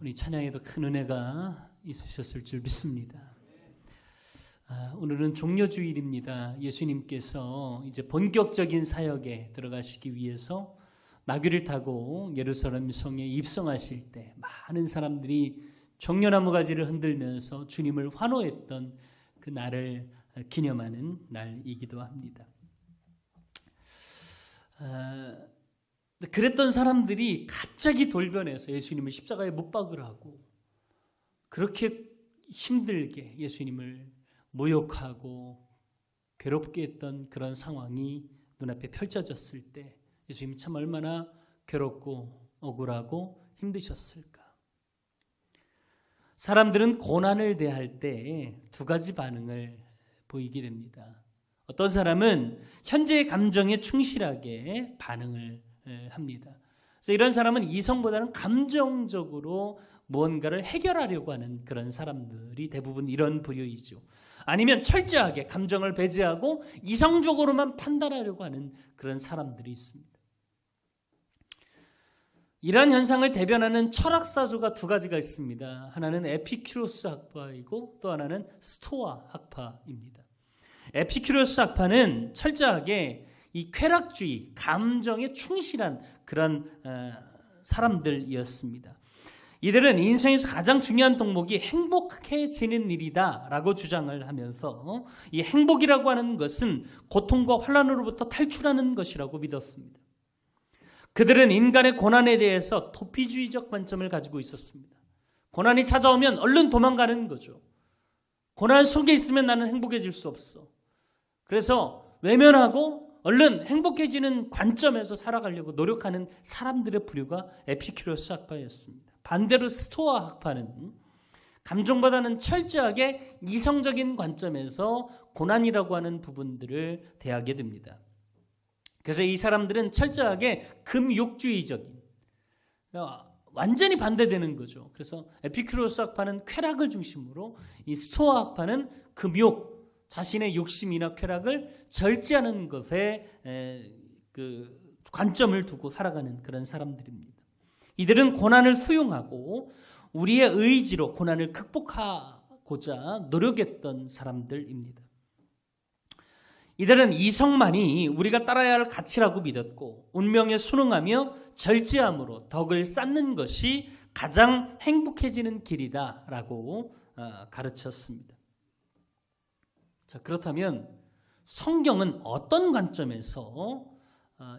우리 찬양에도 큰 은혜가 있으셨을 줄 믿습니다. 오늘은 종려주일입니다. 예수님께서 이제 본격적인 사역에 들어가시기 위해서 나귀를 타고 예루살렘 성에 입성하실 때 많은 사람들이 종려나무 가지를 흔들면서 주님을 환호했던 그 날을 기념하는 날이기도 합니다. 그랬던 사람들이 갑자기 돌변해서 예수님을 십자가에 못 박으라고 그렇게 힘들게 예수님을 모욕하고 괴롭게 했던 그런 상황이 눈앞에 펼쳐졌을 때 예수님이 참 얼마나 괴롭고 억울하고 힘드셨을까. 사람들은 고난을 대할 때 두 가지 반응을 보이게 됩니다. 어떤 사람은 현재의 감정에 충실하게 반응을 합니다. 그래서 이런 사람은 이성보다는 감정적으로 무언가를 해결하려고 하는 그런 사람들이 대부분 이런 부류이죠. 아니면 철저하게 감정을 배제하고 이성적으로만 판단하려고 하는 그런 사람들이 있습니다. 이러한 현상을 대변하는 철학사조가 두 가지가 있습니다. 하나는 에피큐로스 학파이고 또 하나는 스토아 학파입니다. 에피큐로스 학파는 철저하게 이 쾌락주의, 감정에 충실한 그런 사람들이었습니다. 이들은 인생에서 가장 중요한 덕목이 행복해지는 일이다라고 주장을 하면서 이 행복이라고 하는 것은 고통과 환난으로부터 탈출하는 것이라고 믿었습니다. 그들은 인간의 고난에 대해서 도피주의적 관점을 가지고 있었습니다. 고난이 찾아오면 얼른 도망가는 거죠. 고난 속에 있으면 나는 행복해질 수 없어. 그래서 외면하고 얼른 행복해지는 관점에서 살아가려고 노력하는 사람들의 부류가 에피큐로스 학파였습니다. 반대로 스토아 학파는 감정보다는 철저하게 이성적인 관점에서 고난이라고 하는 부분들을 대하게 됩니다. 그래서 이 사람들은 철저하게 금욕주의적인, 완전히 반대되는 거죠. 그래서 에피큐로스 학파는 쾌락을 중심으로, 이 스토아 학파는 금욕, 자신의 욕심이나 쾌락을 절제하는 것에 그 관점을 두고 살아가는 그런 사람들입니다. 이들은 고난을 수용하고 우리의 의지로 고난을 극복하고자 노력했던 사람들입니다. 이들은 이성만이 우리가 따라야 할 가치라고 믿었고 운명에 순응하며 절제함으로 덕을 쌓는 것이 가장 행복해지는 길이다라고 가르쳤습니다. 자, 그렇다면 성경은 어떤 관점에서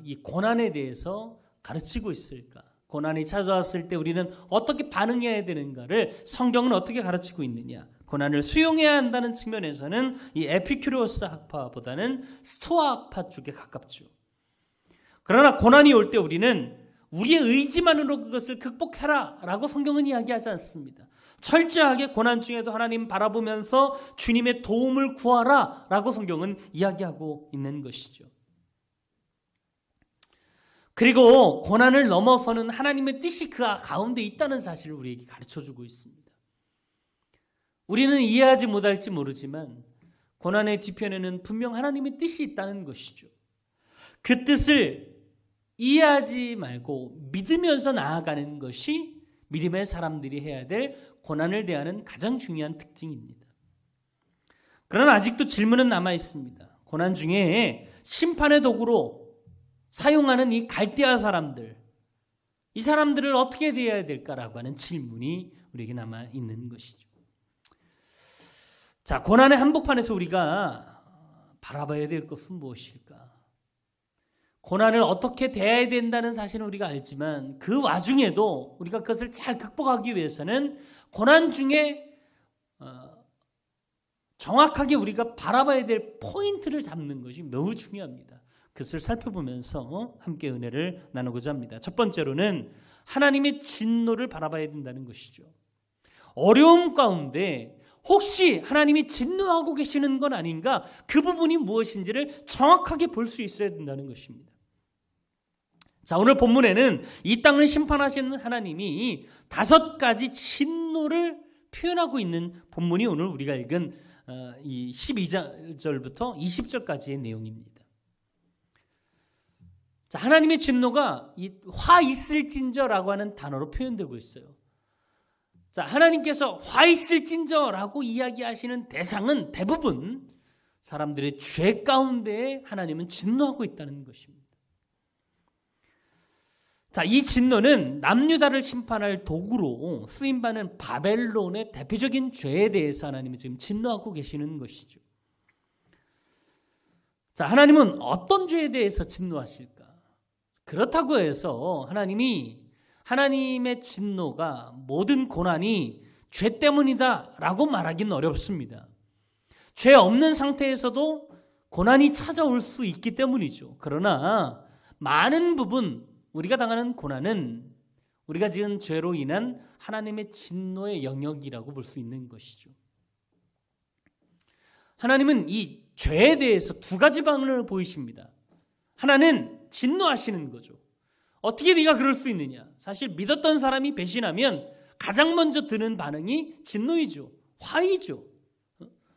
이 고난에 대해서 가르치고 있을까? 고난이 찾아왔을 때 우리는 어떻게 반응해야 되는가를 성경은 어떻게 가르치고 있느냐? 고난을 수용해야 한다는 측면에서는 이 에피큐로스 학파보다는 스토아 학파 쪽에 가깝죠. 그러나 고난이 올 때 우리는 우리의 의지만으로 그것을 극복해라 라고 성경은 이야기하지 않습니다. 철저하게 고난 중에도 하나님 바라보면서 주님의 도움을 구하라 라고 성경은 이야기하고 있는 것이죠. 그리고 고난을 넘어서는 하나님의 뜻이 그 가운데 있다는 사실을 우리에게 가르쳐주고 있습니다. 우리는 이해하지 못할지 모르지만 고난의 뒤편에는 분명 하나님의 뜻이 있다는 것이죠. 그 뜻을 이해하지 말고 믿으면서 나아가는 것이 믿음의 사람들이 해야 될 고난을 대하는 가장 중요한 특징입니다. 그러나 아직도 질문은 남아 있습니다. 고난 중에 심판의 도구로 사용하는 이 갈대아 사람들, 이 사람들을 어떻게 대해야 될까라고 하는 질문이 우리에게 남아 있는 것이죠. 자, 고난의 한복판에서 우리가 바라봐야 될 것은 무엇일까? 고난을 어떻게 대해야 된다는 사실은 우리가 알지만 그 와중에도 우리가 그것을 잘 극복하기 위해서는 고난 중에 정확하게 우리가 바라봐야 될 포인트를 잡는 것이 매우 중요합니다. 그것을 살펴보면서 함께 은혜를 나누고자 합니다. 첫 번째로는 하나님의 진노를 바라봐야 된다는 것이죠. 어려움 가운데 혹시 하나님이 진노하고 계시는 건 아닌가? 그 부분이 무엇인지를 정확하게 볼 수 있어야 된다는 것입니다. 자, 오늘 본문에는 이 땅을 심판하시는 하나님이 5가지 진노를 표현하고 있는 본문이 오늘 우리가 읽은 이 12절부터 20절까지의 내용입니다. 자, 하나님의 진노가 이 화 있을진저라고 하는 단어로 표현되고 있어요. 자, 하나님께서 화 있을진저라고 이야기하시는 대상은 대부분 사람들의 죄 가운데 하나님은 진노하고 있다는 것입니다. 자, 이 진노는 남유다를 심판할 도구로 쓰임받는 바벨론의 대표적인 죄에 대해서 하나님이 지금 진노하고 계시는 것이죠. 자, 하나님은 어떤 죄에 대해서 진노하실까? 그렇다고 해서 하나님의 진노가 모든 고난이 죄 때문이다라고 말하기는 어렵습니다. 죄 없는 상태에서도 고난이 찾아올 수 있기 때문이죠. 그러나 많은 부분 우리가 당하는 고난은 우리가 지은 죄로 인한 하나님의 진노의 영역이라고 볼 수 있는 것이죠. 하나님은 이 죄에 대해서 두 가지 방안을 보이십니다. 하나는 진노하시는 거죠. 어떻게 네가 그럴 수 있느냐? 사실 믿었던 사람이 배신하면 가장 먼저 드는 반응이 진노이죠. 화이죠.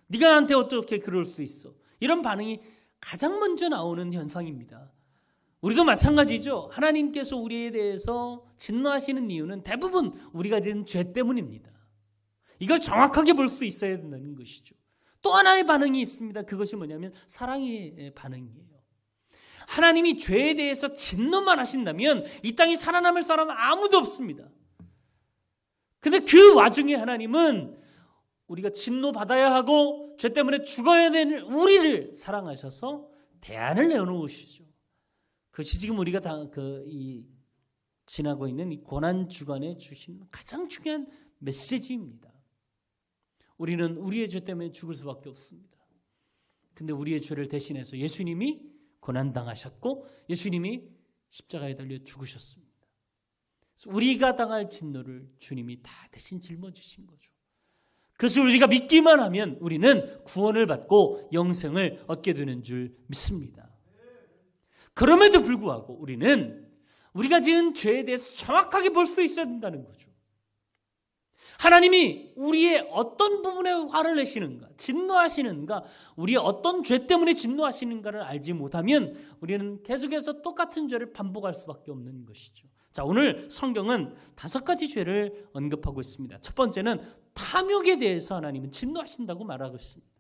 네가 나한테 어떻게 그럴 수 있어? 이런 반응이 가장 먼저 나오는 현상입니다. 우리도 마찬가지죠. 하나님께서 우리에 대해서 진노하시는 이유는 대부분 우리가 지은 죄 때문입니다. 이걸 정확하게 볼 수 있어야 된다는 것이죠. 또 하나의 반응이 있습니다. 그것이 뭐냐면 사랑의 반응이에요. 하나님이 죄에 대해서 진노만 하신다면 이 땅에 살아남을 사람은 아무도 없습니다. 근데 그 와중에 하나님은 우리가 진노받아야 하고 죄 때문에 죽어야 되는 우리를 사랑하셔서 대안을 내어놓으시죠. 그것이 지금 우리가 지나고 있는 이 고난주간에 주신 가장 중요한 메시지입니다. 우리는 우리의 죄 때문에 죽을 수밖에 없습니다. 근데 우리의 죄를 대신해서 예수님이 고난당하셨고 예수님이 십자가에 달려 죽으셨습니다. 그래서 우리가 당할 진노를 주님이 다 대신 짊어지신 거죠. 그것을 우리가 믿기만 하면 우리는 구원을 받고 영생을 얻게 되는 줄 믿습니다. 그럼에도 불구하고 우리는 우리가 지은 죄에 대해서 정확하게 볼 수 있어야 된다는 거죠. 하나님이 우리의 어떤 부분에 화를 내시는가, 진노하시는가, 우리의 어떤 죄 때문에 진노하시는가를 알지 못하면 우리는 계속해서 똑같은 죄를 반복할 수밖에 없는 것이죠. 자, 오늘 성경은 5가지 죄를 언급하고 있습니다. 첫 번째는 탐욕에 대해서 하나님은 진노하신다고 말하고 있습니다.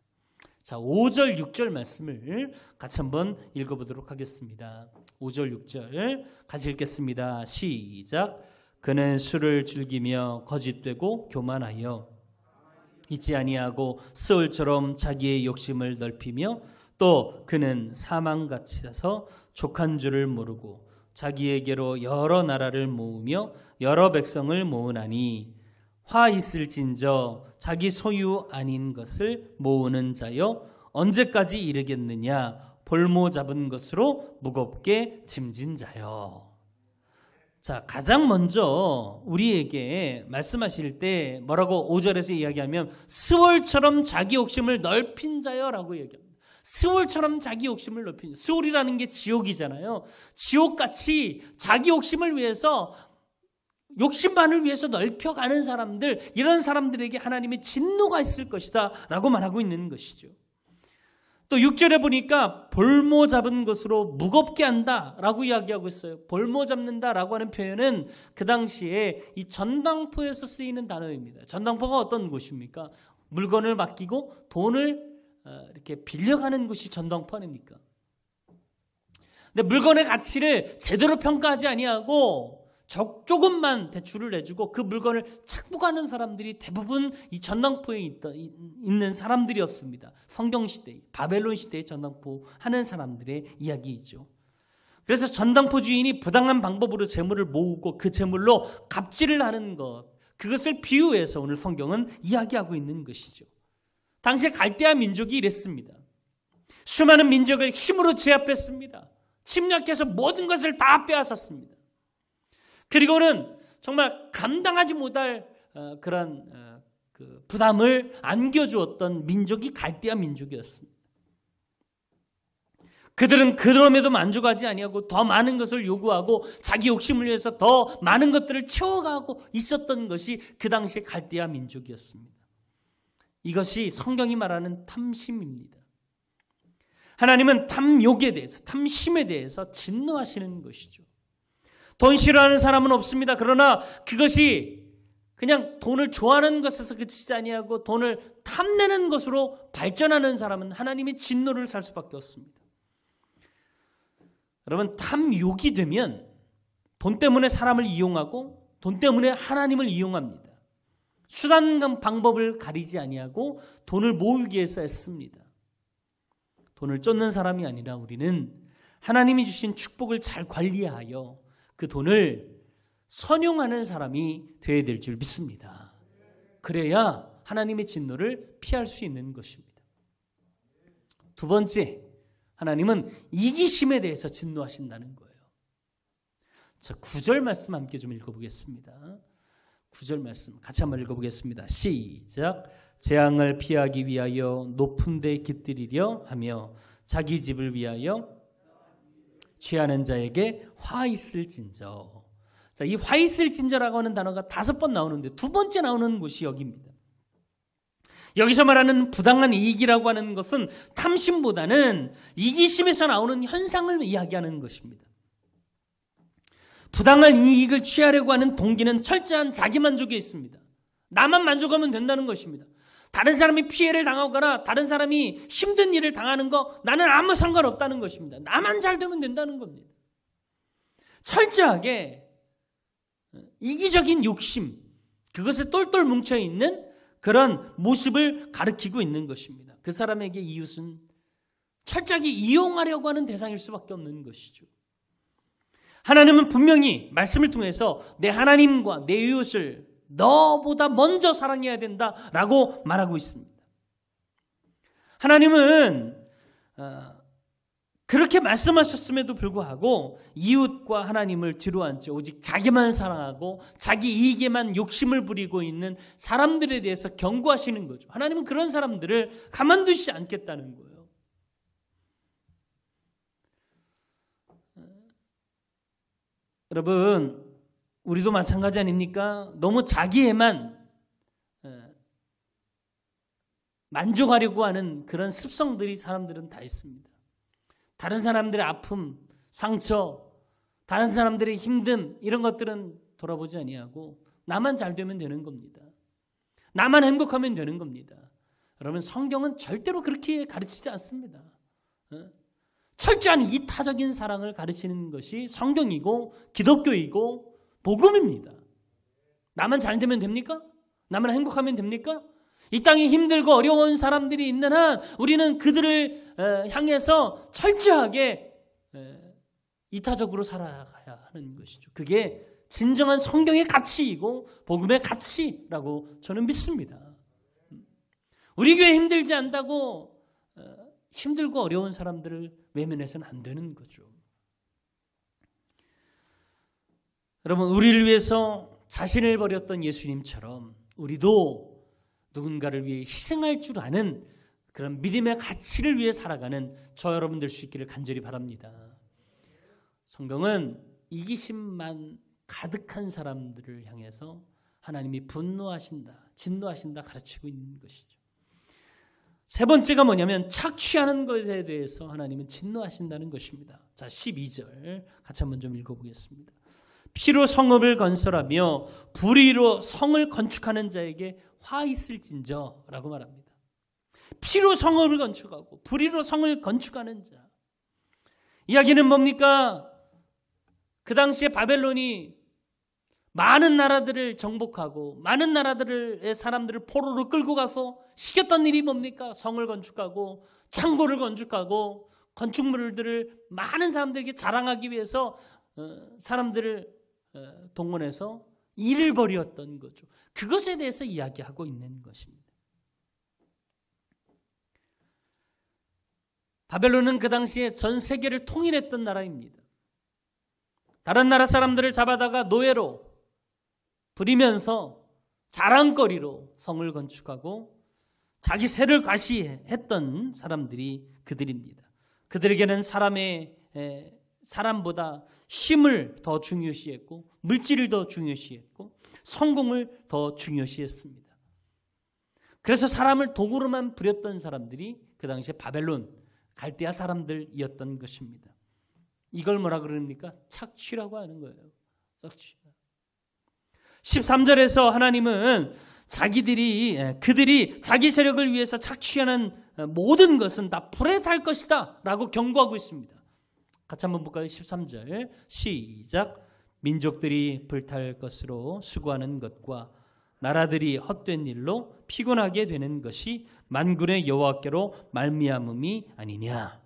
자, 5절, 6절 말씀을 같이 한번 읽어보도록 하겠습니다. 5절, 6절 같이 읽겠습니다. 시작. 그는 술을 즐기며 거짓되고 교만하여 잊지 아니하고 스올처럼 자기의 욕심을 넓히며 또 그는 사망같이서 족한 줄을 모르고 자기에게로 여러 나라를 모으며 여러 백성을 모으나니 화 있을진저 자기 소유 아닌 것을 모으는 자여 언제까지 이르겠느냐 볼모 잡은 것으로 무겁게 짐진 자여. 자, 가장 먼저 우리에게 말씀하실 때 뭐라고 5절에서 이야기하면 스올처럼 자기 욕심을 넓힌 자여라고 얘기합니다. 스올처럼 자기 욕심을 넓힌, 스올이라는 게 지옥이잖아요. 지옥같이 자기 욕심을 위해서 욕심만을 위해서 넓혀가는 사람들, 이런 사람들에게 하나님의 진노가 있을 것이다 라고 말하고 있는 것이죠. 또 6절에 보니까 볼모 잡은 것으로 무겁게 한다 라고 이야기하고 있어요. 볼모 잡는다 라고 하는 표현은 그 당시에 이 전당포에서 쓰이는 단어입니다. 전당포가 어떤 곳입니까? 물건을 맡기고 돈을 이렇게 빌려가는 곳이 전당포 아닙니까? 근데 물건의 가치를 제대로 평가하지 아니하고 조금만 대출을 내주고 그 물건을 착복하는 사람들이 대부분 이 전당포에 있는 사람들이었습니다. 성경시대, 바벨론 시대의 전당포 하는 사람들의 이야기이죠. 그래서 전당포 주인이 부당한 방법으로 재물을 모으고 그 재물로 갑질을 하는 것, 그것을 비유해서 오늘 성경은 이야기하고 있는 것이죠. 당시 갈대아 민족이 이랬습니다. 수많은 민족을 힘으로 제압했습니다. 침략해서 모든 것을 다 빼앗았습니다. 그리고는 정말 감당하지 못할 그런 부담을 안겨주었던 민족이 갈대아 민족이었습니다. 그들은 그럼에도 만족하지 아니하고 더 많은 것을 요구하고 자기 욕심을 위해서 더 많은 것들을 채워가고 있었던 것이 그 당시의 갈대아 민족이었습니다. 이것이 성경이 말하는 탐심입니다. 하나님은 탐욕에 대해서, 탐심에 대해서 진노하시는 것이죠. 돈 싫어하는 사람은 없습니다. 그러나 그것이 그냥 돈을 좋아하는 것에서 그치지 아니하고 돈을 탐내는 것으로 발전하는 사람은 하나님의 진노를 살 수밖에 없습니다. 여러분, 탐욕이 되면 돈 때문에 사람을 이용하고 돈 때문에 하나님을 이용합니다. 수단과 방법을 가리지 아니하고 돈을 모으기 위해서 애씁니다. 돈을 쫓는 사람이 아니라 우리는 하나님이 주신 축복을 잘 관리하여 그 돈을 선용하는 사람이 되어야 될 줄 믿습니다. 그래야 하나님의 진노를 피할 수 있는 것입니다. 두 번째, 하나님은 이기심에 대해서 진노하신다는 거예요. 자, 9절 말씀 함께 좀 읽어보겠습니다. 9절 말씀 같이 한번 읽어보겠습니다. 시작. 재앙을 피하기 위하여 높은 데 깃들이려 하며 자기 집을 위하여 취하는 자에게 화 있을진저. 자, 이 화 있을진저라고 하는 단어가 5번 나오는데 두 번째 나오는 곳이 여기입니다. 여기서 말하는 부당한 이익이라고 하는 것은 탐심보다는 이기심에서 나오는 현상을 이야기하는 것입니다. 부당한 이익을 취하려고 하는 동기는 철저한 자기만족에 있습니다. 나만 만족하면 된다는 것입니다. 다른 사람이 피해를 당하거나 다른 사람이 힘든 일을 당하는 거 나는 아무 상관없다는 것입니다. 나만 잘 되면 된다는 겁니다. 철저하게 이기적인 욕심, 그것에 똘똘 뭉쳐있는 그런 모습을 가리키고 있는 것입니다. 그 사람에게 이웃은 철저하게 이용하려고 하는 대상일 수밖에 없는 것이죠. 하나님은 분명히 말씀을 통해서 내 하나님과 내 이웃을 너보다 먼저 사랑해야 된다라고 말하고 있습니다. 하나님은 그렇게 말씀하셨음에도 불구하고 이웃과 하나님을 뒤로 앉지 오직 자기만 사랑하고 자기 이익에만 욕심을 부리고 있는 사람들에 대해서 경고하시는 거죠. 하나님은 그런 사람들을 가만두지 않겠다는 거예요. 여러분, 우리도 마찬가지 아닙니까? 너무 자기에만 만족하려고 하는 그런 습성들이 사람들은 다 있습니다. 다른 사람들의 아픔, 상처, 다른 사람들의 힘듦 이런 것들은 돌아보지 아니하고 나만 잘 되면 되는 겁니다. 나만 행복하면 되는 겁니다. 여러분, 성경은 절대로 그렇게 가르치지 않습니다. 철저한 이타적인 사랑을 가르치는 것이 성경이고 기독교이고 복음입니다. 나만 잘 되면 됩니까? 나만 행복하면 됩니까? 이 땅에 힘들고 어려운 사람들이 있는 한 우리는 그들을 향해서 철저하게 이타적으로 살아가야 하는 것이죠. 그게 진정한 성경의 가치이고 복음의 가치라고 저는 믿습니다. 우리 교회 힘들지 않다고 힘들고 어려운 사람들을 외면해서는 안 되는 거죠. 여러분, 우리를 위해서 자신을 버렸던 예수님처럼 우리도 누군가를 위해 희생할 줄 아는 그런 믿음의 가치를 위해 살아가는 저 여러분 될 수 있기를 간절히 바랍니다. 성경은 이기심만 가득한 사람들을 향해서 하나님이 분노하신다, 진노하신다 가르치고 있는 것이죠. 세 번째가 뭐냐면 착취하는 것에 대해서 하나님은 진노하신다는 것입니다. 자, 12절 같이 한번 좀 읽어보겠습니다. 피로 성읍을 건설하며 불의로 성을 건축하는 자에게 화 있을진저 라고 말합니다. 피로 성읍을 건축하고 불의로 성을 건축하는 자. 이야기는 뭡니까? 그 당시에 바벨론이 많은 나라들을 정복하고 많은 나라들의 사람들을 포로로 끌고 가서 시켰던 일이 뭡니까? 성을 건축하고 창고를 건축하고 건축물들을 많은 사람들에게 자랑하기 위해서 사람들을 동원해서 일을 벌였던 거죠. 그것에 대해서 이야기하고 있는 것입니다. 바벨론은 그 당시에 전 세계를 통일했던 나라입니다. 다른 나라 사람들을 잡아다가 노예로 부리면서 자랑거리로 성을 건축하고 자기 세를 과시했던 사람들이 그들입니다. 그들에게는 사람보다 힘을 더 중요시했고 물질을 더 중요시했고 성공을 더 중요시했습니다. 그래서 사람을 도구로만 부렸던 사람들이 그 당시에 바벨론, 갈대아 사람들이었던 것입니다. 이걸 뭐라 그럽니까? 착취라고 하는 거예요. 착취. 13절에서 하나님은 그들이 자기 세력을 위해서 착취하는 모든 것은 다 불에 탈 것이다 라고 경고하고 있습니다. 같이 한번 볼까요? 13절 시작. 민족들이 불탈 것으로 수고하는 것과 나라들이 헛된 일로 피곤하게 되는 것이 만군의 여호와께로 말미암음이 아니냐.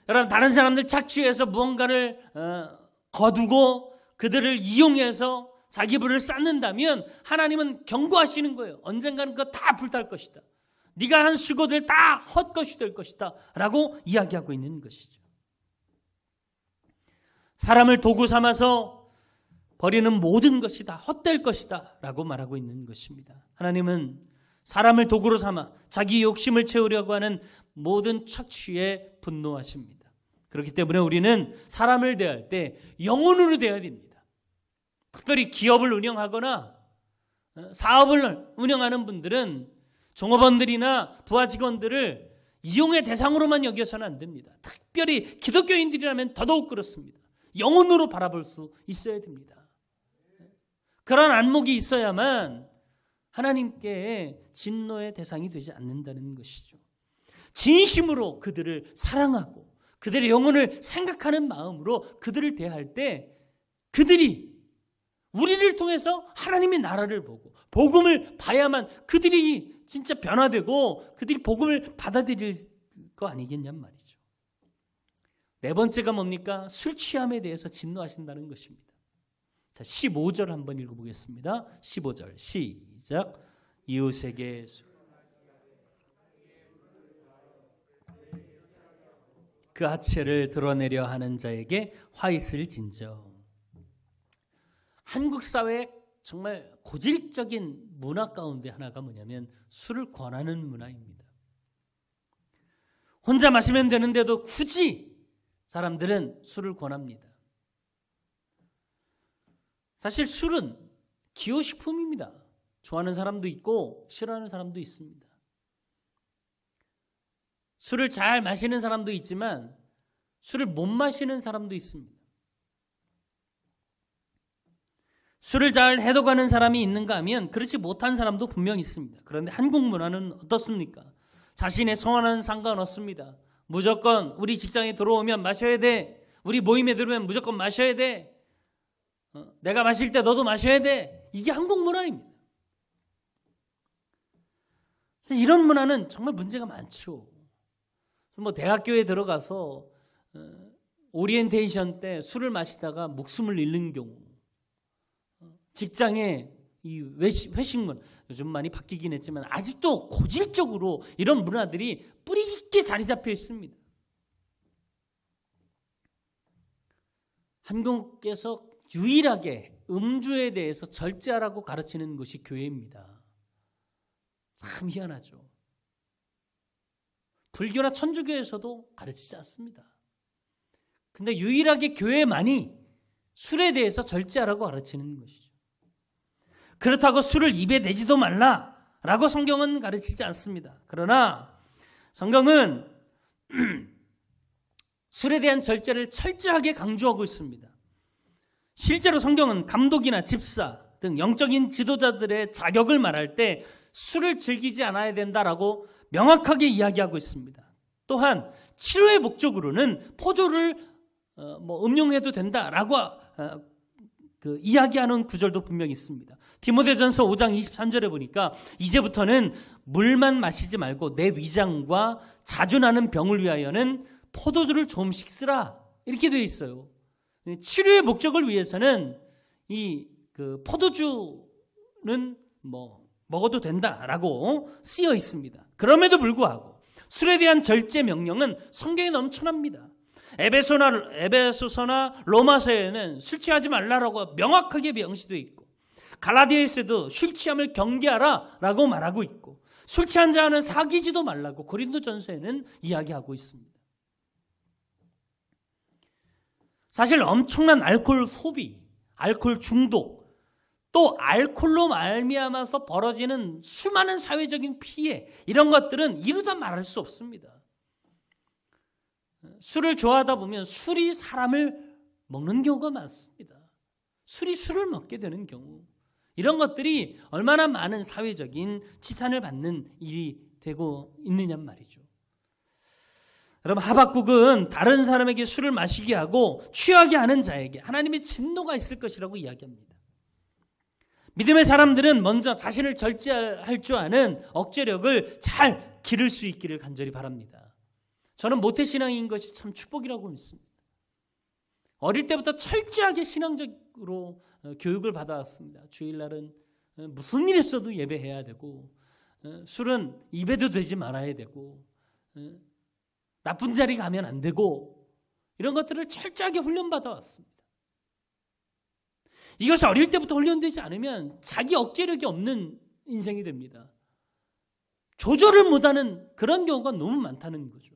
여러분, 다른 사람들 착취해서 무언가를 거두고 그들을 이용해서 자기 부를 쌓는다면 하나님은 경고하시는 거예요. 언젠가는 그거 다 불탈 것이다. 네가 한 수고들 다 헛것이 될 것이다 라고 이야기하고 있는 것이죠. 사람을 도구 삼아서 버리는 모든 것이 다 헛될 것이다 라고 말하고 있는 것입니다. 하나님은 사람을 도구로 삼아 자기 욕심을 채우려고 하는 모든 착취에 분노하십니다. 그렇기 때문에 우리는 사람을 대할 때 영혼으로 대해야 됩니다. 특별히 기업을 운영하거나 사업을 운영하는 분들은 종업원들이나 부하 직원들을 이용의 대상으로만 여겨서는 안 됩니다. 특별히 기독교인들이라면 더더욱 그렇습니다. 영혼으로 바라볼 수 있어야 됩니다. 그런 안목이 있어야만 하나님께 진노의 대상이 되지 않는다는 것이죠. 진심으로 그들을 사랑하고 그들의 영혼을 생각하는 마음으로 그들을 대할 때 그들이 우리를 통해서 하나님의 나라를 보고 복음을 봐야만 그들이 진짜 변화되고 그들이 복음을 받아들일 거 아니겠냔 말이죠. 네 번째가 뭡니까? 술 취함에 대해서 진노하신다는 것입니다. 자, 15절 한번 읽어보겠습니다. 15절 시작. 이웃에게 그 하체를 드러내려 하는 자에게 화 있을진저. 한국 사회의 정말 고질적인 문화 가운데 하나가 뭐냐면 술을 권하는 문화입니다. 혼자 마시면 되는데도 굳이 사람들은 술을 권합니다. 사실 술은 기호식품입니다. 좋아하는 사람도 있고 싫어하는 사람도 있습니다. 술을 잘 마시는 사람도 있지만 술을 못 마시는 사람도 있습니다. 술을 잘 해독하는 사람이 있는가 하면 그렇지 못한 사람도 분명 있습니다. 그런데 한국 문화는 어떻습니까? 자신의 성화는 상관없습니다. 무조건 우리 직장에 들어오면 마셔야 돼. 우리 모임에 들어오면 무조건 마셔야 돼. 내가 마실 때 너도 마셔야 돼. 이게 한국 문화입니다. 이런 문화는 정말 문제가 많죠. 뭐 대학교에 들어가서 오리엔테이션 때 술을 마시다가 목숨을 잃는 경우, 직장에 이 회식 문화, 요즘 많이 바뀌긴 했지만 아직도 고질적으로 이런 문화들이 뿌리 깊게 자리 잡혀 있습니다. 한국에서 유일하게 음주에 대해서 절제하라고 가르치는 것이 교회입니다. 참 희한하죠. 불교나 천주교에서도 가르치지 않습니다. 근데 유일하게 교회만이 술에 대해서 절제하라고 가르치는 것이죠. 그렇다고 술을 입에 대지도 말라라고 성경은 가르치지 않습니다. 그러나 성경은 술에 대한 절제를 철저하게 강조하고 있습니다. 실제로 성경은 감독이나 집사 등 영적인 지도자들의 자격을 말할 때 술을 즐기지 않아야 된다라고 명확하게 이야기하고 있습니다. 또한 치료의 목적으로는 포도를 음용해도 된다라고 이야기하는 구절도 분명히 있습니다. 디모데전서 5장 23절에 보니까 이제부터는 물만 마시지 말고 내 위장과 자주 나는 병을 위하여는 포도주를 조금씩 쓰라 이렇게 되어 있어요. 치료의 목적을 위해서는 이 포도주는 먹어도 된다라고 쓰여 있습니다. 그럼에도 불구하고 술에 대한 절제 명령은 성경에 넘쳐납니다. 에베소서나 로마서에는 술 취하지 말라라고 명확하게 명시되어 있고 갈라디아서도 술 취함을 경계하라라고 말하고 있고 술 취한 자는 사귀지도 말라고 고린도전서에는 이야기하고 있습니다. 사실 엄청난 알코올 소비, 알코올 중독, 또 알코올로 말미암아서 벌어지는 수많은 사회적인 피해 이런 것들은 이루다 말할 수 없습니다. 술을 좋아하다 보면 술이 사람을 먹는 경우가 많습니다. 술이 술을 먹게 되는 경우, 이런 것들이 얼마나 많은 사회적인 지탄을 받는 일이 되고 있느냐 말이죠. 여러분, 하박국은 다른 사람에게 술을 마시게 하고 취하게 하는 자에게 하나님의 진노가 있을 것이라고 이야기합니다. 믿음의 사람들은 먼저 자신을 절제할 줄 아는 억제력을 잘 기를 수 있기를 간절히 바랍니다. 저는 모태신앙인 것이 참 축복이라고 믿습니다. 어릴 때부터 철저하게 신앙적으로 교육을 받아왔습니다. 주일날은 무슨 일 있어도 예배해야 되고, 술은 입에도 대지 말아야 되고, 나쁜 자리 가면 안 되고, 이런 것들을 철저하게 훈련받아 왔습니다. 이것이 어릴 때부터 훈련되지 않으면 자기 억제력이 없는 인생이 됩니다. 조절을 못하는 그런 경우가 너무 많다는 거죠.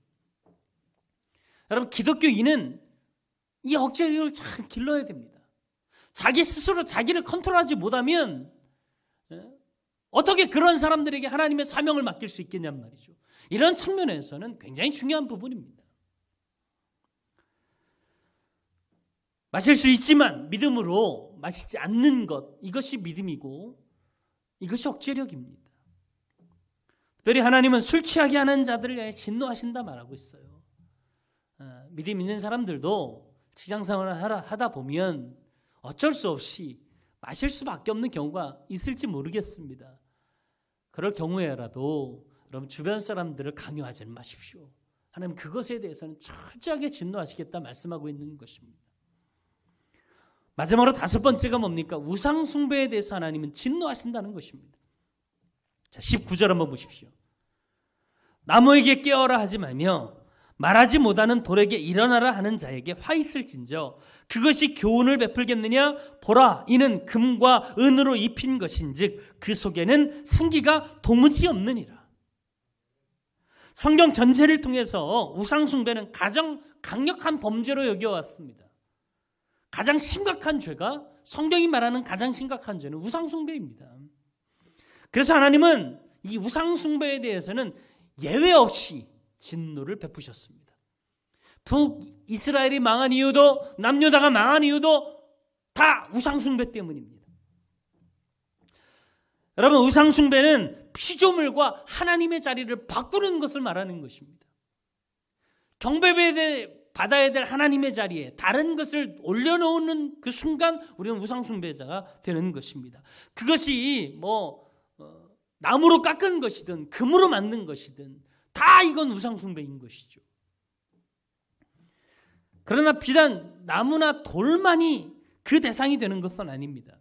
여러분, 기독교인은 이 억제력을 잘 길러야 됩니다. 자기 스스로 자기를 컨트롤하지 못하면 어떻게 그런 사람들에게 하나님의 사명을 맡길 수 있겠냔 말이죠. 이런 측면에서는 굉장히 중요한 부분입니다. 마실 수 있지만 믿음으로 마시지 않는 것, 이것이 믿음이고 이것이 억제력입니다. 특별히 하나님은 술 취하게 하는 자들을 위해 진노하신다 말하고 있어요. 믿음 있는 사람들도 직장생활을 하다 보면 어쩔 수 없이 마실 수밖에 없는 경우가 있을지 모르겠습니다. 그럴 경우에라도 여러분, 주변 사람들을 강요하지 마십시오. 하나님 그것에 대해서는 철저하게 진노하시겠다 말씀하고 있는 것입니다. 마지막으로 다섯 번째가 뭡니까? 우상 숭배에 대해서 하나님은 진노하신다는 것입니다. 자, 19절 한번 보십시오. 나무에게 깨어라 하지 말며 말하지 못하는 돌에게 일어나라 하는 자에게 화 있을진저 그것이 교훈을 베풀겠느냐? 보라, 이는 금과 은으로 입힌 것인즉 그 속에는 생기가 도무지 없느니라. 성경 전체를 통해서 우상 숭배는 가장 강력한 범죄로 여겨왔습니다. 가장 심각한 죄가, 성경이 말하는 가장 심각한 죄는 우상 숭배입니다. 그래서 하나님은 이 우상 숭배에 대해서는 예외 없이 진노를 베푸셨습니다. 북이스라엘이 망한 이유도, 남유다가 망한 이유도 다 우상 숭배 때문입니다. 여러분, 우상 숭배는 피조물과 하나님의 자리를 바꾸는 것을 말하는 것입니다. 경배받아야 될 하나님의 자리에 다른 것을 올려놓는 그 순간 우리는 우상 숭배자가 되는 것입니다. 그것이 나무로 깎은 것이든 금으로 만든 것이든 다 이건 우상 숭배인 것이죠. 그러나 비단 나무나 돌만이 그 대상이 되는 것은 아닙니다.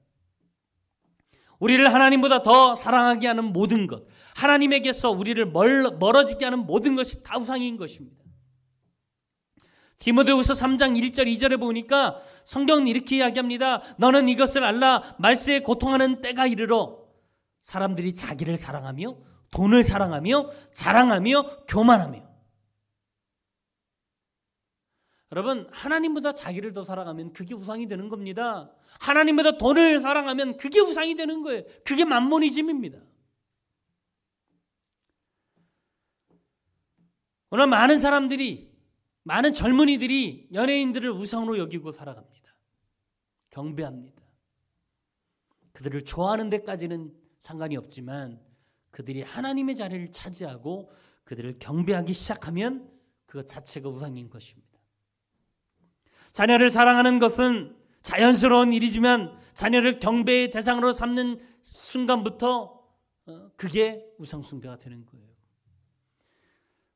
우리를 하나님보다 더 사랑하게 하는 모든 것, 하나님에게서 우리를 멀어지게 하는 모든 것이 다 우상인 것입니다. 디모데후서 3장 1절 2절에 보니까 성경은 이렇게 이야기합니다. 너는 이것을 알라. 말세에 고통하는 때가 이르러 사람들이 자기를 사랑하며 돈을 사랑하며 자랑하며 교만하며. 여러분, 하나님보다 자기를 더 사랑하면 그게 우상이 되는 겁니다. 하나님보다 돈을 사랑하면 그게 우상이 되는 거예요. 그게 맘모니즘입니다. 오늘 많은 사람들이, 많은 젊은이들이 연예인들을 우상으로 여기고 살아갑니다. 경배합니다. 그들을 좋아하는 데까지는 상관이 없지만 그들이 하나님의 자리를 차지하고 그들을 경배하기 시작하면 그것 자체가 우상인 것입니다. 자녀를 사랑하는 것은 자연스러운 일이지만 자녀를 경배의 대상으로 삼는 순간부터 그게 우상 숭배가 되는 거예요.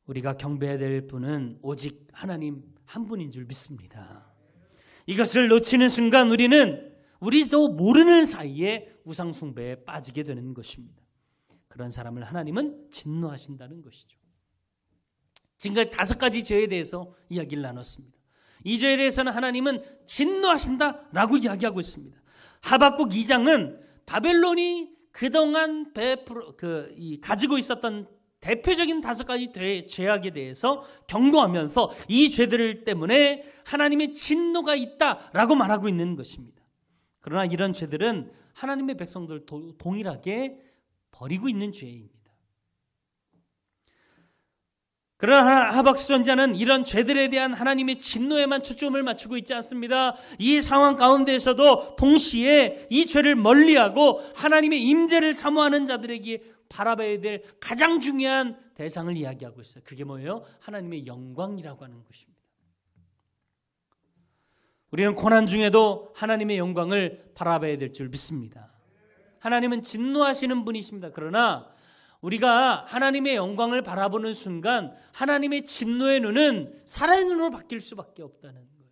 우리가 경배해야 될 분은 오직 하나님 한 분인 줄 믿습니다. 이것을 놓치는 순간 우리도 모르는 사이에 우상 숭배에 빠지게 되는 것입니다. 그런 사람을 하나님은 진노하신다는 것이죠. 지금까지 5가지 죄에 대해서 이야기를 나눴습니다. 이 죄에 대해서는 하나님은 진노하신다라고 이야기하고 있습니다. 하박국 2장은 바벨론이 그동안 가지고 있었던 대표적인 5가지 죄악에 대해서 경고하면서 이 죄들 때문에 하나님의 진노가 있다라고 말하고 있는 것입니다. 그러나 이런 죄들은 하나님의 백성들 동일하게 버리고 있는 죄입니다. 그러나 하박국 선지자는 이런 죄들에 대한 하나님의 진노에만 초점을 맞추고 있지 않습니다. 이 상황 가운데에서도 동시에 이 죄를 멀리하고 하나님의 임재를 사모하는 자들에게 바라봐야 될 가장 중요한 대상을 이야기하고 있어요. 그게 뭐예요? 하나님의 영광이라고 하는 것입니다. 우리는 고난 중에도 하나님의 영광을 바라봐야 될 줄 믿습니다. 하나님은 진노하시는 분이십니다. 그러나 우리가 하나님의 영광을 바라보는 순간 하나님의 진노의 눈은 살아있는 눈으로 바뀔 수밖에 없다는 거예요.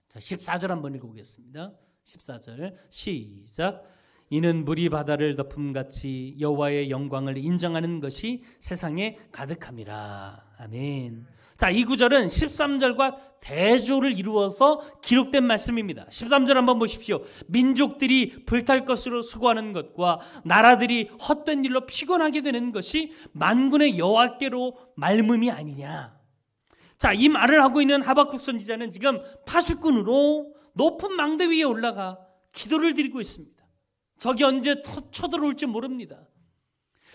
자, 14절 한번 읽어보겠습니다. 14절 시작. 이는 물이 바다를 덮음같이 여호와의 영광을 인정하는 것이 세상에 가득함이라. 아멘. 자, 이 구절은 13절과 대조를 이루어서 기록된 말씀입니다. 13절 한번 보십시오. 민족들이 불탈 것으로 수고하는 것과 나라들이 헛된 일로 피곤하게 되는 것이 만군의 여호와께로 말음이 아니냐. 자, 이 말을 하고 있는 하박국 선지자는 지금 파수꾼으로 높은 망대 위에 올라가 기도를 드리고 있습니다. 적이 언제 쳐들어올지 모릅니다.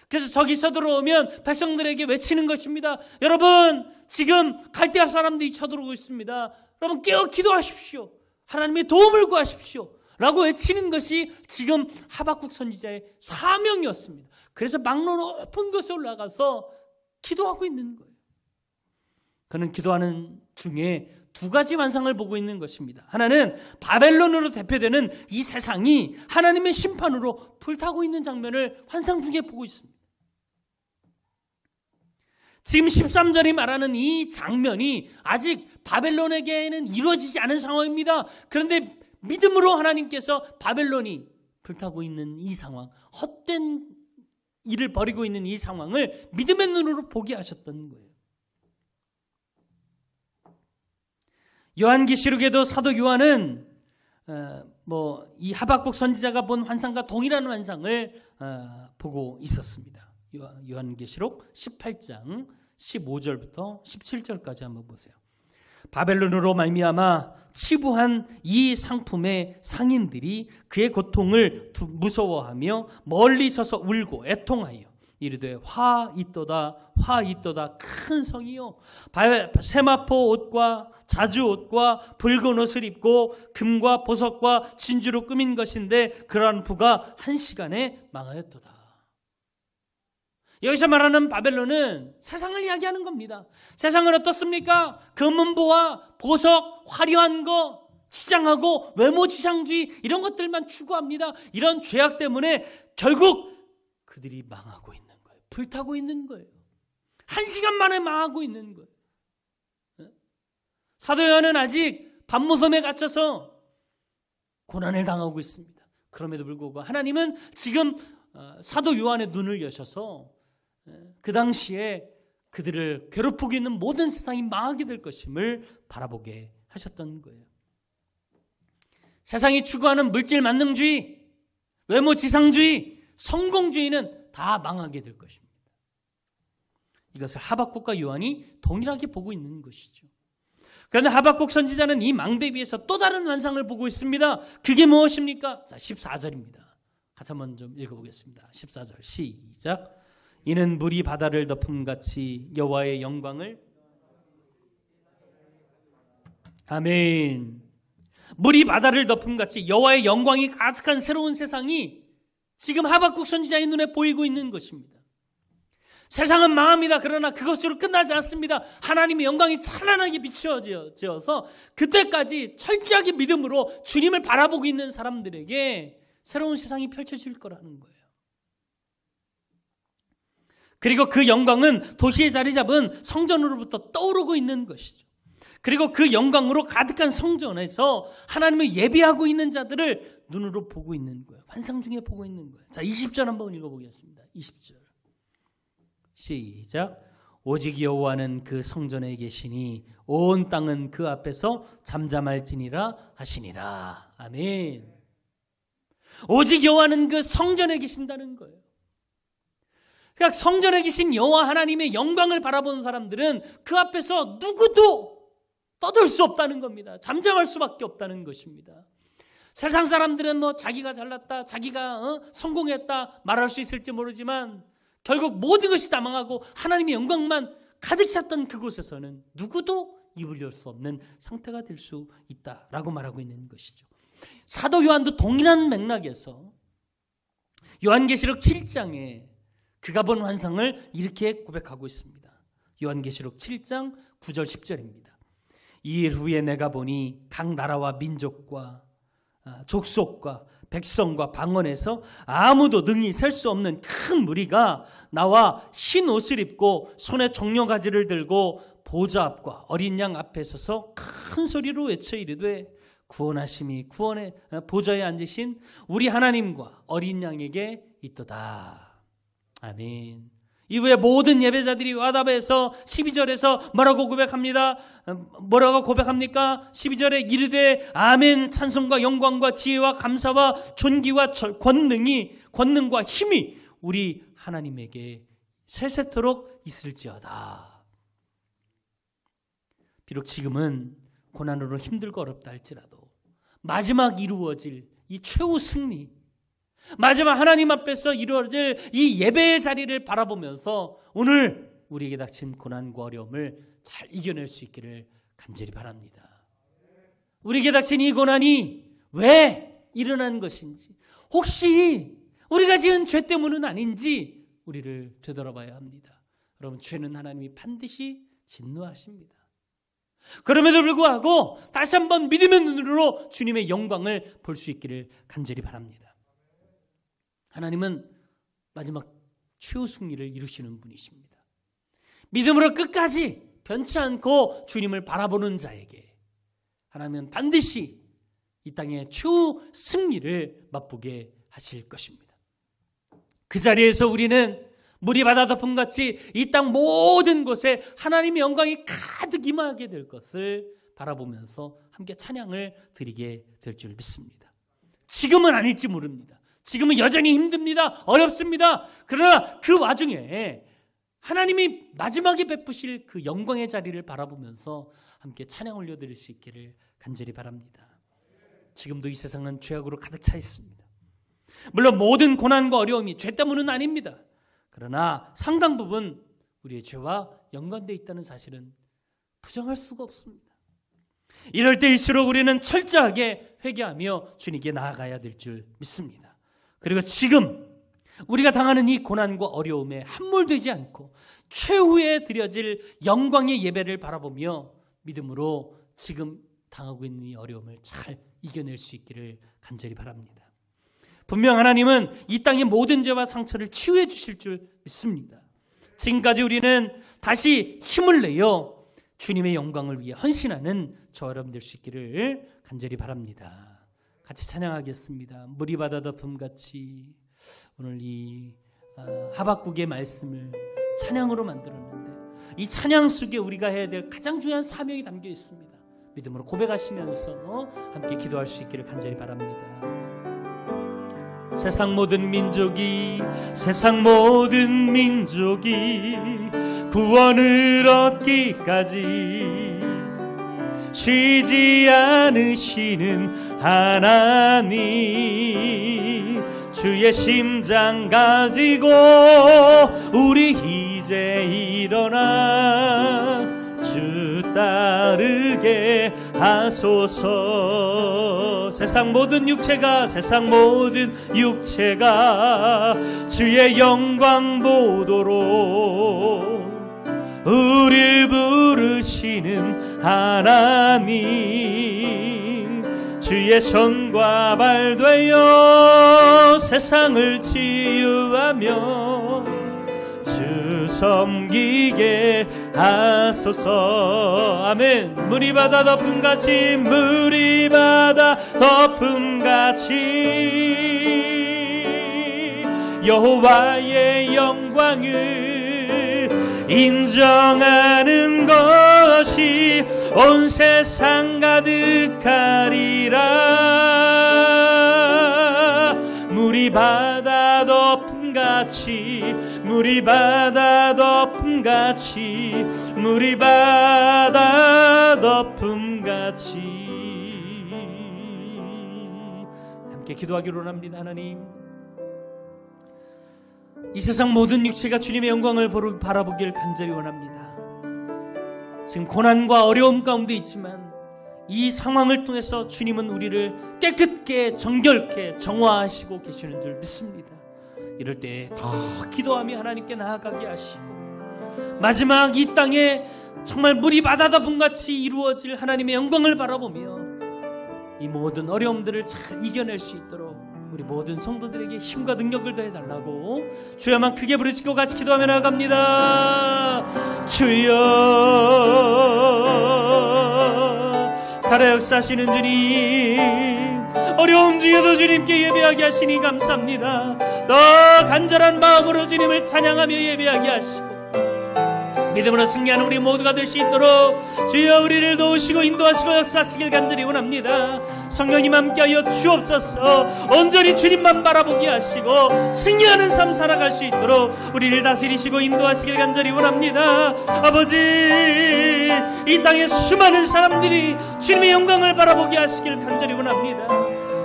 그래서 적이 쳐들어오면 백성들에게 외치는 것입니다. 여러분, 지금 갈대아 사람들이 쳐들어오고 있습니다. 여러분, 깨어 기도하십시오. 하나님의 도움을 구하십시오. 라고 외치는 것이 지금 하박국 선지자의 사명이었습니다. 그래서 망로 높은 곳에 올라가서 기도하고 있는 거예요. 그는 기도하는 중에 두 가지 환상을 보고 있는 것입니다. 하나는 바벨론으로 대표되는 이 세상이 하나님의 심판으로 불타고 있는 장면을 환상 중에 보고 있습니다. 지금 13절이 말하는 이 장면이 아직 바벨론에게는 이루어지지 않은 상황입니다. 그런데 믿음으로 하나님께서 바벨론이 불타고 있는 이 상황, 헛된 일을 벌이고 있는 이 상황을 믿음의 눈으로 보게 하셨던 거예요. 요한계시록에도 사도 요한은 이 하박국 선지자가 본 환상과 동일한 환상을 보고 있었습니다. 요한계시록 18장 15절부터 17절까지 한번 보세요. 바벨론으로 말미암아 치부한 이 상품의 상인들이 그의 고통을 무서워하며 멀리 서서 울고 애통하여 이르되 화 있도다 화 있도다 큰 성이요 세마포 옷과 자주 옷과 붉은 옷을 입고 금과 보석과 진주로 꾸민 것인데 그러한 부가 한 시간에 망하였도다. 여기서 말하는 바벨론은 세상을 이야기하는 겁니다. 세상은 어떻습니까? 금은보화, 보석, 화려한 거 치장하고 외모지상주의 이런 것들만 추구합니다. 이런 죄악 때문에 결국 그들이 망하고 있는 거예요. 불타고 있는 거예요. 한 시간 만에 망하고 있는 거예요. 사도 요한은 아직 밤모섬에 갇혀서 고난을 당하고 있습니다. 그럼에도 불구하고 하나님은 지금 사도 요한의 눈을 여셔서 그 당시에 그들을 괴롭히고 있는 모든 세상이 망하게 될 것임을 바라보게 하셨던 거예요. 세상이 추구하는 물질 만능주의, 외모 지상주의, 성공주의는 다 망하게 될 것입니다. 이것을 하박국과 요한이 동일하게 보고 있는 것이죠. 그런데 하박국 선지자는 이 망대 위에서 또 다른 환상을 보고 있습니다. 그게 무엇입니까? 자, 14절입니다. 같이 한번 좀 읽어보겠습니다. 14절 시작. 이는 물이 바다를 덮음같이 여호와의 영광을 아멘. 물이 바다를 덮음같이 여호와의 영광이 가득한 새로운 세상이 지금 하박국 선지자의 눈에 보이고 있는 것입니다. 세상은 망합니다. 그러나 그것으로 끝나지 않습니다. 하나님의 영광이 찬란하게 비추어져서 그때까지 철저하게 믿음으로 주님을 바라보고 있는 사람들에게 새로운 세상이 펼쳐질 거라는 거예요. 그리고 그 영광은 도시에 자리 잡은 성전으로부터 떠오르고 있는 것이죠. 그리고 그 영광으로 가득한 성전에서 하나님을 예배하고 있는 자들을 눈으로 보고 있는 거예요. 환상 중에 보고 있는 거예요. 자, 20절 한번 읽어보겠습니다. 20절 시작. 오직 여호와는 그 성전에 계시니 온 땅은 그 앞에서 잠잠할지니라 하시니라. 아멘. 오직 여호와는 그 성전에 계신다는 거예요. 그러니까 성전에 계신 여호와 하나님의 영광을 바라보는 사람들은 그 앞에서 누구도 떠들 수 없다는 겁니다. 잠잠할 수밖에 없다는 것입니다. 세상 사람들은 자기가 잘났다, 자기가 성공했다 말할 수 있을지 모르지만 결국 모든 것이 다 망하고 하나님의 영광만 가득 찼던 그곳에서는 누구도 입을 열 수 없는 상태가 될 수 있다라고 말하고 있는 것이죠. 사도 요한도 동일한 맥락에서 요한계시록 7장에 그가 본 환상을 이렇게 고백하고 있습니다. 요한계시록 7장 9절 10절입니다. 이일 후에 내가 보니 각 나라와 민족과 족속과 백성과 방언에서 아무도 능히 셀 수 없는 큰 무리가 나와 흰 옷을 입고 손에 종려가지를 들고 보좌 앞과 어린 양 앞에 서서 큰 소리로 외쳐 이르되 구원하심이 구원의 보좌에 앉으신 우리 하나님과 어린 양에게 있도다. 아멘. 이후에 모든 예배자들이 와답에서 12절에서 뭐라고 고백합니다. 뭐라고 고백합니까? 12절에 이르되 아멘. 찬송과 영광과 지혜와 감사와 존귀와 권능과 힘이 우리 하나님에게 세세토록 있을지어다. 비록 지금은 고난으로 힘들고 어렵다 할지라도 마지막 이루어질 이 최후 승리, 마지막 하나님 앞에서 이루어질 이 예배의 자리를 바라보면서 오늘 우리에게 닥친 고난과 어려움을 잘 이겨낼 수 있기를 간절히 바랍니다. 우리에게 닥친 이 고난이 왜 일어난 것인지, 혹시 우리가 지은 죄 때문은 아닌지 우리를 되돌아봐야 합니다. 여러분, 죄는 하나님이 반드시 진노하십니다. 그럼에도 불구하고 다시 한번 믿음의 눈으로 주님의 영광을 볼 수 있기를 간절히 바랍니다. 하나님은 마지막 최후 승리를 이루시는 분이십니다. 믿음으로 끝까지 변치 않고 주님을 바라보는 자에게 하나님은 반드시 이 땅의 최후 승리를 맛보게 하실 것입니다. 그 자리에서 우리는 물이 바다 덮음같이 이 땅 모든 곳에 하나님의 영광이 가득 임하게 될 것을 바라보면서 함께 찬양을 드리게 될 줄 믿습니다. 지금은 아닐지 모릅니다. 지금은 여전히 힘듭니다. 어렵습니다. 그러나 그 와중에 하나님이 마지막에 베푸실 그 영광의 자리를 바라보면서 함께 찬양 올려드릴 수 있기를 간절히 바랍니다. 지금도 이 세상은 죄악으로 가득 차 있습니다. 물론 모든 고난과 어려움이 죄 때문은 아닙니다. 그러나 상당 부분 우리의 죄와 연관되어 있다는 사실은 부정할 수가 없습니다. 이럴 때일수록 우리는 철저하게 회개하며 주님께 나아가야 될 줄 믿습니다. 그리고 지금 우리가 당하는 이 고난과 어려움에 함몰되지 않고 최후에 드려질 영광의 예배를 바라보며 믿음으로 지금 당하고 있는 이 어려움을 잘 이겨낼 수 있기를 간절히 바랍니다. 분명 하나님은 이 땅의 모든 죄와 상처를 치유해 주실 줄 믿습니다. 지금까지 우리는 다시 힘을 내어 주님의 영광을 위해 헌신하는 저와 여러분 될 수 있기를 간절히 바랍니다. 같이 찬양하겠습니다. 물이 바다 덮음같이. 오늘 이 하박국의 말씀을 찬양으로 만들었는데 이 찬양 속에 우리가 해야 될 가장 중요한 사명이 담겨 있습니다. 믿음으로 고백하시면서 함께 기도할 수 있기를 간절히 바랍니다. 세상 모든 민족이 구원을 얻기까지 쉬지 않으시는 하나님, 주의 심장 가지고 우리 이제 일어나 주 따르게 하소서. 세상 모든 육체가 주의 영광 보도록 우릴 부르시는 하나님, 주의 손과 발 되어 세상을 치유하며 주 섬기게 하소서. 아멘. 물이 바다 덮음같이 여호와의 영광을 인정하는 것이 온 세상 가득하리라. 물이 바다 덮음같이 함께 기도하기로 합니다. 하나님, 이 세상 모든 육체가 주님의 영광을 바라보길 간절히 원합니다. 지금 고난과 어려움 가운데 있지만 이 상황을 통해서 주님은 우리를 깨끗게 정결케 정화하시고 계시는 줄 믿습니다. 이럴 때 더 기도하며 하나님께 나아가게 하시고 마지막 이 땅에 정말 물이 바다다분같이 이루어질 하나님의 영광을 바라보며 이 모든 어려움들을 잘 이겨낼 수 있도록 우리 모든 성도들에게 힘과 능력을 더해달라고 주여만 크게 부르짖고 같이 기도하며 나아갑니다. 주여 살아 역사하시는 주님, 어려움 중에도 주님께 예배하게 하시니 감사합니다. 더 간절한 마음으로 주님을 찬양하며 예배하게 하시고 믿음으로 승리하는 우리 모두가 될 수 있도록 주여 우리를 도우시고 인도하시고 역사하시길 간절히 원합니다. 성령님 함께하여 주옵소서. 온전히 주님만 바라보게 하시고 승리하는 삶 살아갈 수 있도록 우리를 다스리시고 인도하시길 간절히 원합니다. 아버지, 이 땅에 수많은 사람들이 주님의 영광을 바라보게 하시길 간절히 원합니다.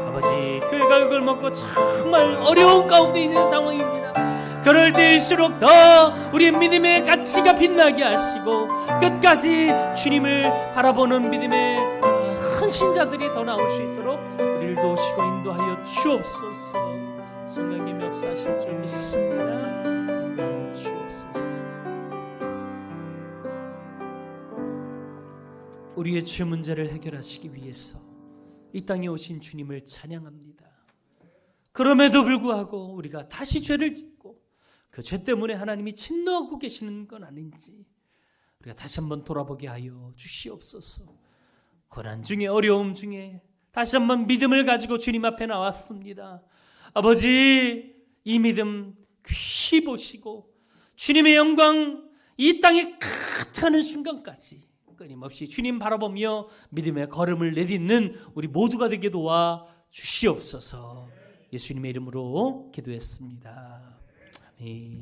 아버지, 교회가 욕을 먹고 정말 어려운 가운데 있는 상황입니다. 그럴 때일수록 더 우리의 믿음의 가치가 빛나게 하시고 끝까지 주님을 바라보는 믿음의 헌신자들이 더 나올 수 있도록 우리를 도우시고 인도하여 주옵소서. 성령님 역사하실 줄 믿습니다. 인도하여 주옵소서. 우리의 죄 문제를 해결하시기 위해서 이 땅에 오신 주님을 찬양합니다. 그럼에도 불구하고 우리가 다시 죄를 짓고 그 죄 때문에 하나님이 진노하고 계시는 건 아닌지 우리가 다시 한번 돌아보게 하여 주시옵소서. 고난 중에 어려움 중에 다시 한번 믿음을 가지고 주님 앞에 나왔습니다. 아버지, 이 믿음 귀히 보시고 주님의 영광 이 땅에 가득하는 순간까지 끊임없이 주님 바라보며 믿음의 걸음을 내딛는 우리 모두가 되게 도와 주시옵소서. 예수님의 이름으로 기도했습니다. 아멘.